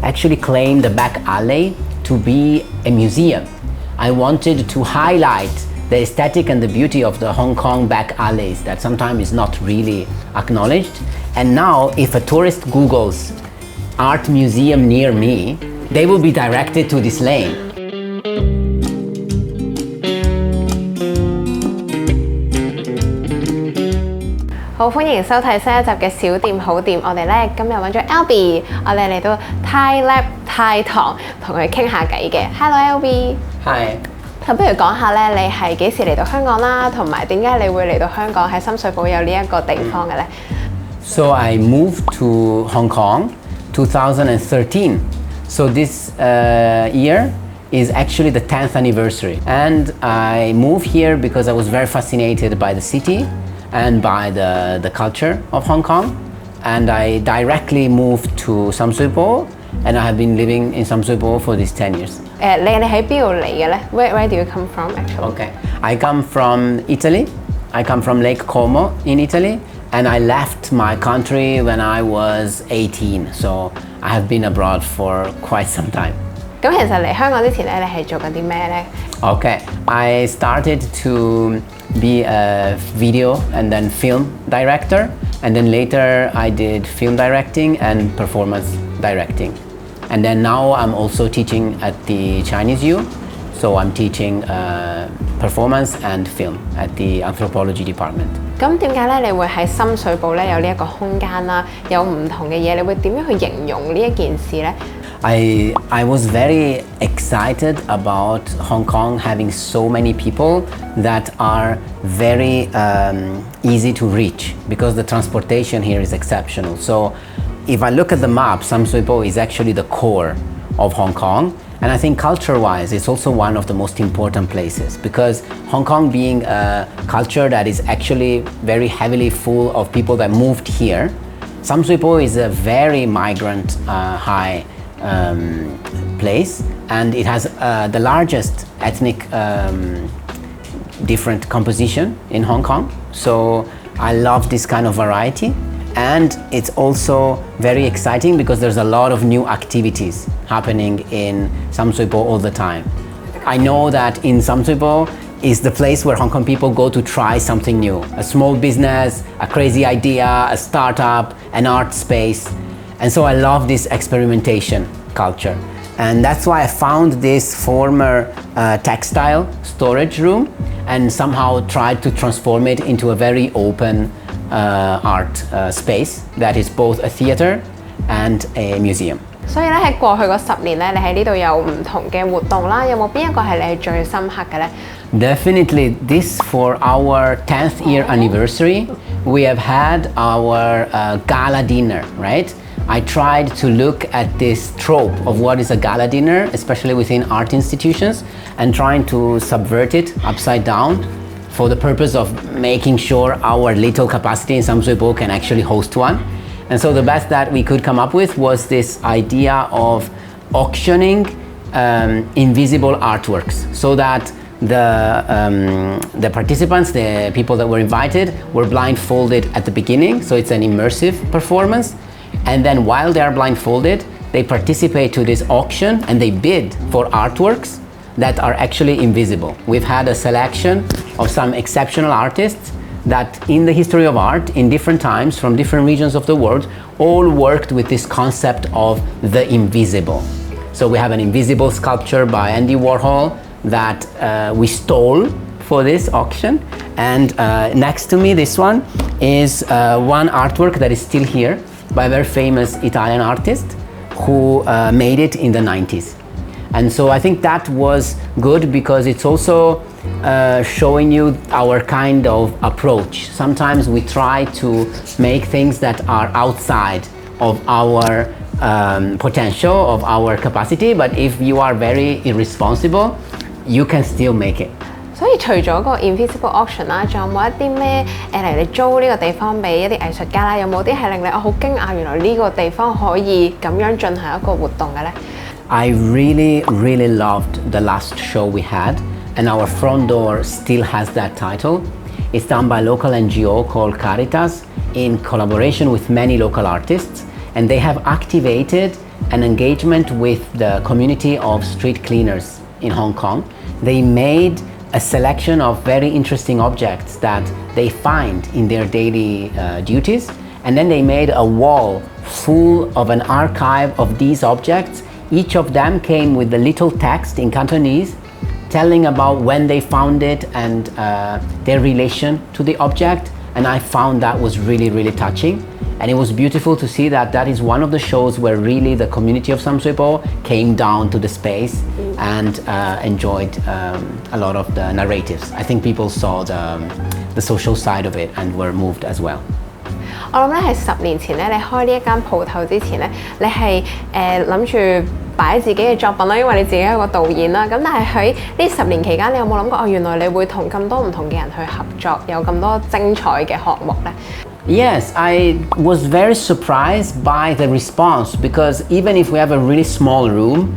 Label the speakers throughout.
Speaker 1: actually claimed the back alley to be a museum. I wanted to highlight the aesthetic and the beauty of the Hong Kong back alleys that sometimes is not really acknowledged. And now, if a tourist Googles art museum near me, they will be directed to this lane.
Speaker 2: 好，歡迎收睇新一集嘅小店好店。我哋咧今日揾咗 LAB， 我哋嚟到 thylab 旲堂同佢傾下偈嘅。Hello LAB。
Speaker 1: Hi。
Speaker 2: 咁不如講下咧，你係幾時嚟到香港啦？同埋點解你會嚟到香港喺深水埗有呢一個地方嘅咧？
Speaker 1: So I moved to Hong Kong 2013. So this year is actually the 10th anniversary. And I moved here because I was very fascinated by the city and by the culture of Hong Kong. And I directly moved to 深水埗, and I have been living in 深水埗 for these 10 years.
Speaker 2: 你喺邊度嚟嘅咧? Where do you come from actually?
Speaker 1: Okay, I come from Italy. I come from LAB Como in Italy, and I left my country when I was 18. So I have been abroad for quite some time.
Speaker 2: 咁其實嚟香港之前咧，你係做緊啲咩咧?
Speaker 1: Okay, I started to be a video and then film director, and then later I did film directing and performance directing. And then now I'm also teaching at the Chinese U, so I'm teaching performance and film at the anthropology department.
Speaker 2: 咁點解咧？你會喺深水埗咧有呢一個空間啦，有唔同嘅嘢，你會點樣去形容呢一件事咧？
Speaker 1: I was very excited about Hong Kong having so many people that are very easy to reach because the transportation here is exceptional. So if I look at the map, 深水埗 is actually the core of Hong Kong. And I think culture-wise, it's also one of the most important places because Hong Kong being a culture that is actually very heavily full of people that moved here, 深水埗 is a very migrant high place, and it has the largest ethnic different composition in Hong Kong. So I love this kind of variety, and it's also very exciting because there's a lot of new activities happening in 深水埗 all the time. I know that in 深水埗is the place where Hong Kong people go to try something new, a small business, a crazy idea, a startup, an art space. And so I love this experimentation culture. And that's why I found this former textile storage room and somehow tried to transform it into a very open art space that is both a theater and a museum.
Speaker 2: 所以咧喺過去嗰10年咧，你喺呢度有唔同嘅活動啦，有冇邊一個係你最深刻嘅咧？
Speaker 1: Definitely this for our 10th year anniversary, we have had our gala dinner, right? I tried to look at this trope of what is a gala dinner, especially within art institutions, and trying to subvert it upside down for the purpose of making sure our little capacity in 深水埗 can actually host one. And so the best that we could come up with was this idea of auctioning invisible artworks so that the participants, the people that were invited, were blindfolded at the beginning, so it's an immersive performance. And then while they are blindfolded, they participate to this auction and they bid for artworks that are actually invisible. We've had a selection of some exceptional artists that in the history of art, in different times, from different regions of the world, all worked with this concept of the invisible. So we have an invisible sculpture by Andy Warhol that we stole for this auction. And next to me, this one is one artwork that is still here by a very famous Italian artist who made it in the 90s. And so I think that was good because it's also showing you our kind of approach. Sometimes we try to make things that are outside of our potential, of our capacity, but if you are very irresponsible, you can still make it.
Speaker 2: 所以除咗個 invisible auction 啦，仲有冇一啲咩嚟你租呢個地方俾一啲藝術家啦？有冇啲係令你好驚訝，原來呢個地方可以咁樣進行一個活動嘅咧？
Speaker 1: I really loved the last show we had, and our front door still has that title. It's done by a local NGO called Caritas in collaboration with many local artists, and they have activated an engagement with the community of street cleaners in Hong Kong. They made a selection of very interesting objects that they find in their daily duties, and then they made a wall full of an archive of these objects. Each of them came with a little text in Cantonese telling about when they found it and their relation to the object, and I found that was really, really touching. And it was beautiful to see that that is one of the shows where really the community of San Sui Po came down to the space and enjoyed a lot of the narratives. I think people saw the social side of it and were moved as well.
Speaker 2: 我諗咧係10年前咧，你開呢一間鋪頭之前咧，你係諗住擺自己嘅作品啦，因為你自己係個導演啦。咁但係喺呢10年期間，你有冇諗過原來你會同咁多唔同嘅人去合作，有咁多精彩嘅項目咧？
Speaker 1: Yes, I was very surprised by the response because even if we have a really small room,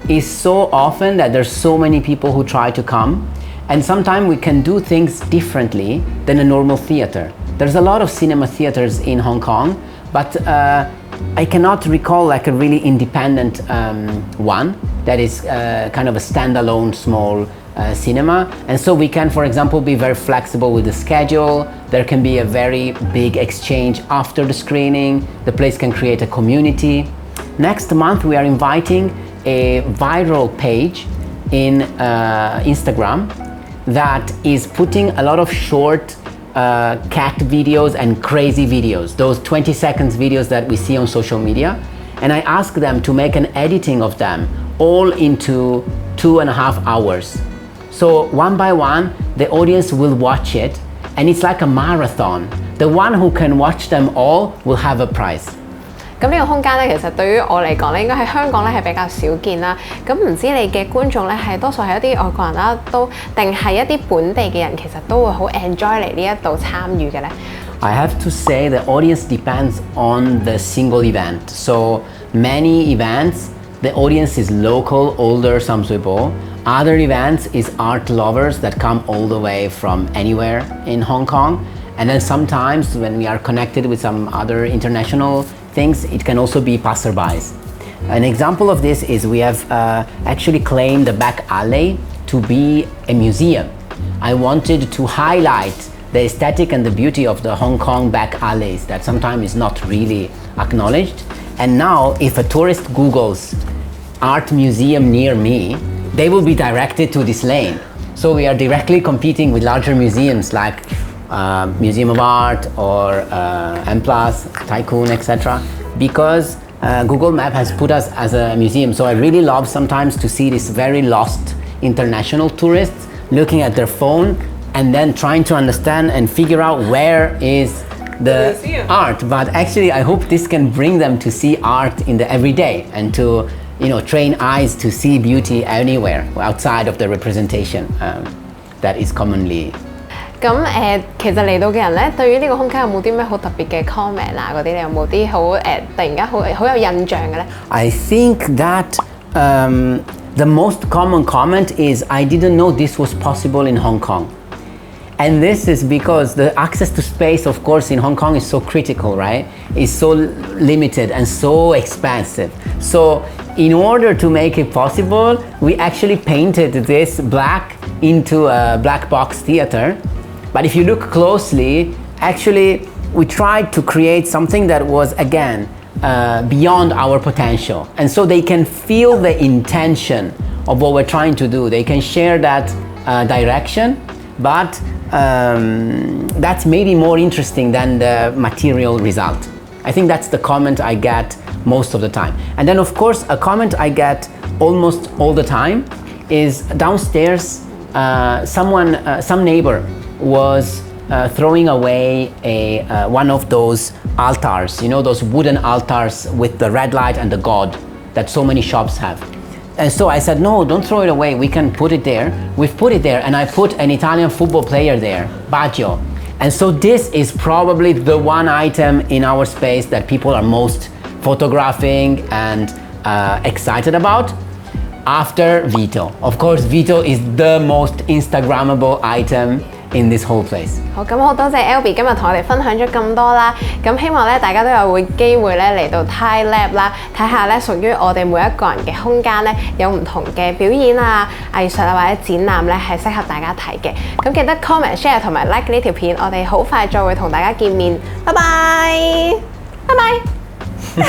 Speaker 1: it's so often that there's so many people who try to come, and sometimes we can do things differently than a normal theater. There's a lot of cinema theaters in Hong Kong, but I cannot recall like a really independent one that is kind of a standalone small cinema. And so we can, for example, be very flexible with the schedule. There can be a very big exchange after the screening. The place can create a community. Next month, we are inviting a viral page in Instagram that is putting a lot of short cat videos and crazy videos, those 20 seconds videos that we see on social media. And I asked them to make an editing of them all into 2.5 hours. So one by one, the audience will watch it, and it's like a marathon. The one who can watch them all will have a prize.
Speaker 2: 咁呢個空間咧，其實對於我嚟講咧，應該喺香港咧係比較少見啦。咁唔知你嘅觀眾咧係多數係一啲外國人啦，定係一啲本地嘅人，其實都會好 enjoy 嚟呢一度參與嘅咧。
Speaker 1: I have to say the audience depends on the single event. So many events, the audience is local, older, San Sui Po. Other events is art lovers that come all the way from anywhere in Hong Kong. And then sometimes when we are connected with some other international things, it can also be passerbys. An example of this is we have actually claimed the back alley to be a museum. I wanted to highlight the aesthetic and the beauty of the Hong Kong back alleys that sometimes is not really acknowledged. And now if a tourist Googles art museum near me, they will be directed to this lane. So we are directly competing with larger museums like Museum of Art or M+, Tycoon, etc. because Google Map has put us as a museum. So I really love sometimes to see these very lost international tourists looking at their phone and then trying to understand and figure out where is the art. But actually I hope this can bring them to see art in the everyday and to train eyes to see beauty anywhere outside of the representation that is commonly.
Speaker 2: 咁其實嚟到嘅人咧，對於呢個空間有冇啲咩好特別嘅 comment 啊？嗰啲你有冇啲好突然間好有印象嘅咧
Speaker 1: ？I think that the most common comment is I didn't know this was possible in Hong Kong. And this is because the access to space, of course, in Hong Kong is so critical, right? It's so limited and so expansive. So in order to make it possible, we actually painted this black into a black box theater. But if you look closely, actually, we tried to create something that was, again, beyond our potential. And so they can feel the intention of what we're trying to do. They can share that direction, but that's maybe more interesting than the material result. I think that's the comment I get most of the time. And then, of course, a comment I get almost all the time is downstairs, some neighbor was throwing away one of those altars, those wooden altars with the red light and the god that so many shops have. And so I said, no, don't throw it away. We can put it there. We've put it there, and I put an Italian football player there, Baggio. And so this is probably the one item in our space that people are most photographing and excited about. After Vito. Of course, Vito is the most Instagrammable item in this whole place.
Speaker 2: 好，咁好多謝 Albie 今日同我哋分享咗咁多啦，咁希望咧大家都有機會咧嚟到 thylab 啦，睇下咧屬於我哋每一個人嘅空間咧有唔同嘅表演啊、藝術啊或者展覽咧係適合大家睇嘅。咁記得 comment、share 同埋 like 呢條片，我哋好快再會同大家見面，拜拜，拜拜。